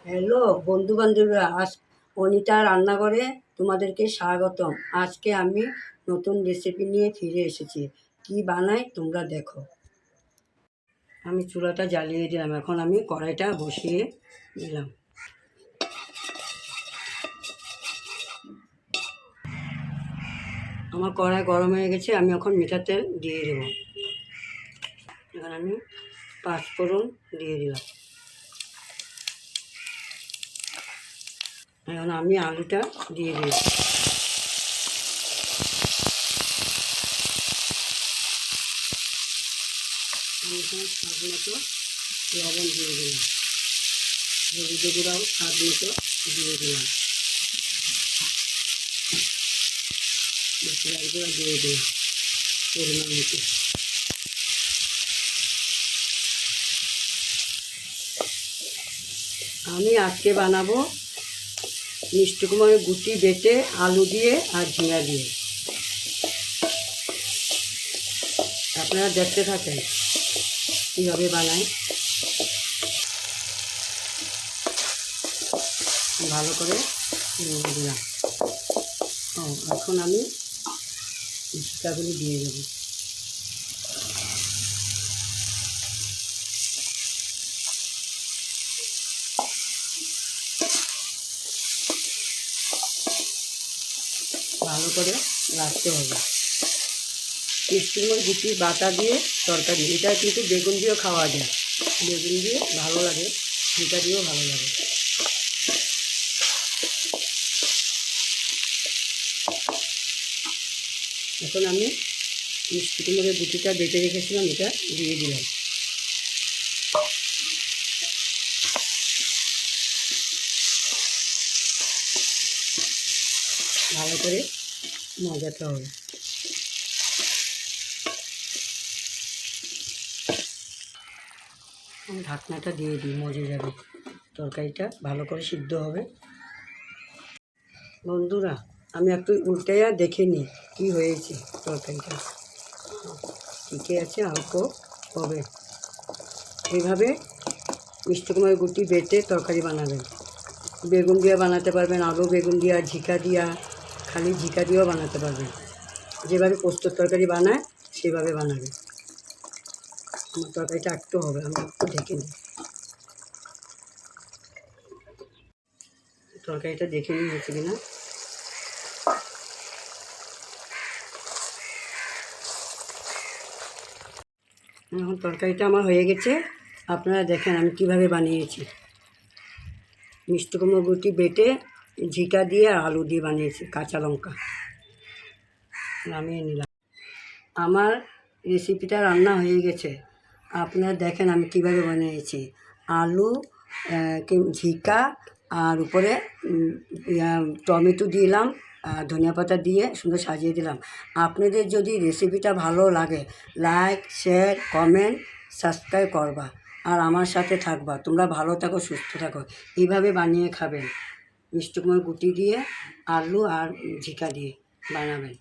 Hello বন্ধু বান্ধবীরা, আজ অনিতা রান্নাঘরে তোমাদেরকে স্বাগতম। আজকে আমি নতুন রেসিপি নিয়ে ফিরে এসেছি। কি বানাই তোমরা দেখো। আমি চুলাটা জ্বালিয়ে দিলাম, এখন আমি কড়াইটা বসিয়ে দিলাম। আমার কড়াই গরম হয়ে গেছে, আমি এখন মিঠা তেল দিয়ে দেব। এখন আমি পাঁচফোড়ন দিয়ে দিলাম। এখন আমি আলুটা দিয়ে দিই। এখানে স্বাদ মতো লবণ দিয়ে দিলাম, হলুদের গুঁড়াও স্বাদ মতো দিয়ে দিলাম, মশলার গুঁড়া দিয়ে দিলাম পরিমাণ মতো। আমি আজকে বানাবো মিষ্টি কুমড়োর গুটি বেটে আলু দিয়ে আর ঝিঙা দিয়ে। আপনারা দেখতে থাকেন কীভাবে বানাই। ভালো করে দিলাম। এখন আমি ঝিঙাগুলি দিয়ে দেবো। ভালো করে রাখতে হবে। মিষ্টি কুমড়োর গুটি বাটা দিয়ে তরকারি, এটা কিন্তু বেগুন দিয়েও খাওয়া যায়। বেগুন দিয়ে ভালো লাগে, ঝিঙা দিয়েও ভালো লাগে। এখন আমি মিষ্টি কুমড়োর গুটিটা বেটে রেখেছিলাম, এটা দিয়ে দিলাম। ভালো করে মজাতে হবে। ঢাকনাটা দিয়ে দিই, মজে যাবে, তরকারিটা ভালো করে সিদ্ধ হবে। বন্ধুরা, আমি একটু উল্টাইয়া দেখে নিই কী হয়েছে। তরকারিটা ঠিকই আছে, অল্প হবে। এইভাবে মিষ্টি কুমড়োর গুটি বেটে তরকারি বানাবেন। বেগুন দিয়ে বানাতে পারবেন, আলু বেগুন দিয়া, ঝিকা দিয়া, খালি ঝিকা দিয়েও বানাতে পারবেন। যেভাবে পোস্তর তরকারি বানায় সেভাবে বানাবেন। আমার তরকারিটা একটু হবে, আমি একটু ঢেকে নিই। তরকারিটা দেখে নিই হচ্ছে কিনা। এখন তরকারিটা আমার হয়ে গেছে। আপনারা দেখেন আমি কিভাবে বানিয়েছি। মিষ্টি কুমড়ো গুটি বেটে ঝিকা দিয়ে আর আলু দিয়ে বানিয়েছি, কাঁচা লঙ্কা নামিয়ে নিলাম। আমার রেসিপিটা রান্না হয়ে গেছে। আপনারা দেখেন আমি কিভাবে বানিয়েছি। আলু, ঝিকা আর উপরে টমেটো দিলাম, ধনিয়া পাতা দিয়ে সুন্দর সাজিয়ে দিলাম। আপনাদের যদি রেসিপিটা ভালো লাগে, লাইক শেয়ার কমেন্ট সাবস্ক্রাইব করবা আর আমার সাথে থাকবা। তোমরা ভালো থাকো, সুস্থ থাকো। এইভাবে বানিয়ে খাবেন। মিষ্টি কুমড়োর গুটি দিয়ে আলু আর ঝিকা দিয়ে বানাবেন।